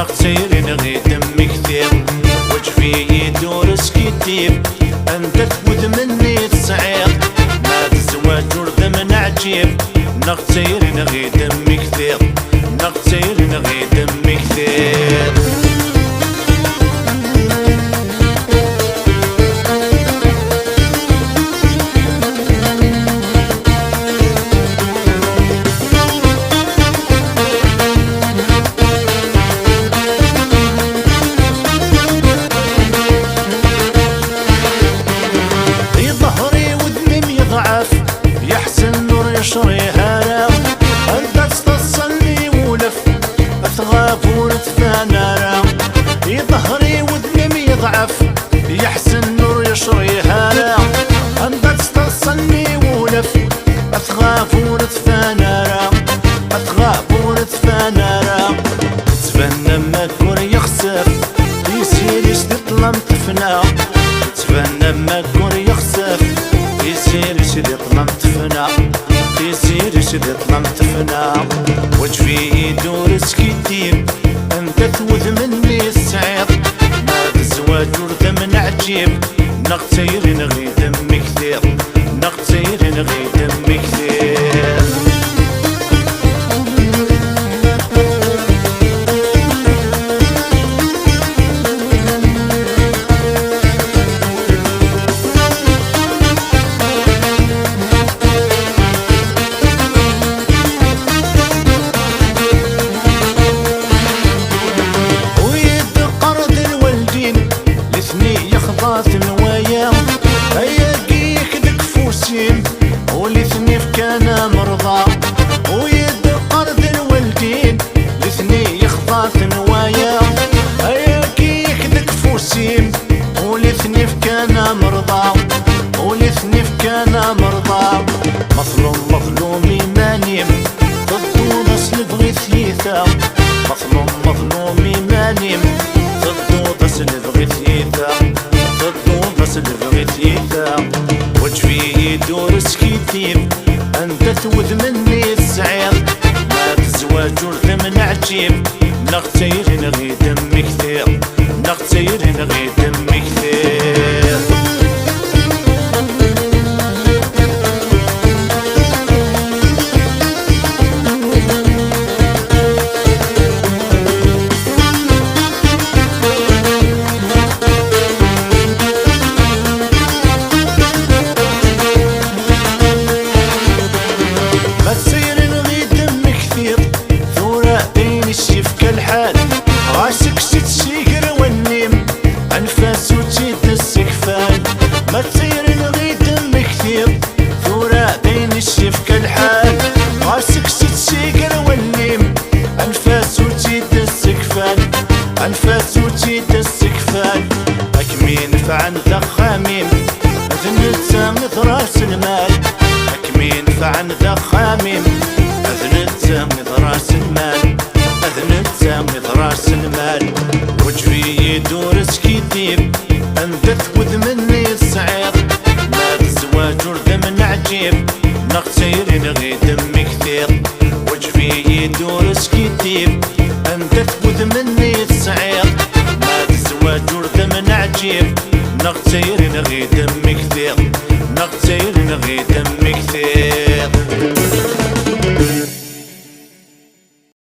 نغتير نغي دم كثير وجفي يدور سكيتيب انت تفوت مني تصعير ما الزواج ورد من عجيب نغتير نغي دم كثير نغتير نغي دم كثير يحسن نور يشري هرم انت تصلني ولف اثغاف ورتفانا رام ظهري ودمي يضعف يحسن نور يشري هرم انت تصلني ولف اثغاف ورتفانا رام اثغاف ورتفانا رام تبنى ما كور يخسر يسير يشتطلم تفنا تبنى ما كور يخسر يسير يشد طلمت فنا يسير يشد طلمت فنا وجفي يدور سكيتيب انت توذ مني السعير ما الزواج ورد من عجيب نغتير نغي دم كثير نغتير نغي دم كثير النوايا هياكيك دك فوسين ولثني كان مرضى ويد قرض الوالدين لثني يخضاط نوايا هياكيك دك فوسين ولثني كان مرضى ولثني كان مرضى مظلوم مظلومي مانيم ضدو نصل بغي ثيثا مظلوم مظلومي مانيم ضدو نصل بغي ثيثا غسل بغيتيتا وجفي يدور سكيتيب انت توذ مني السعير ما الزواج ورد من عجيب نغتير نغي دم كثير نغتير نغي دم كثير راسك ستشيقر والنيم انفاس وتشيد السكفان ما تصير نغي دم كثير ثورة بين الشيف كالحال راسك ستشيقر والنيم انفاس وتشيد السكفان انفاس وتشيد السكفان اكمين فعن ذخامين اذن تسامد راس المال اكمين فعن ذخامين اذن تسامد راس المال اذن تسامد راس المال وجفي يدور سكيتيب انت تفوذ مني السعير ما الزواج ورد من عجيب نغتير نغي دم كثير وجفي يدور سكيتيب انت تفوذ مني السعير ما الزواج ورد من عجيب نغتير نغي دم كثير نغتير نغي دم كثير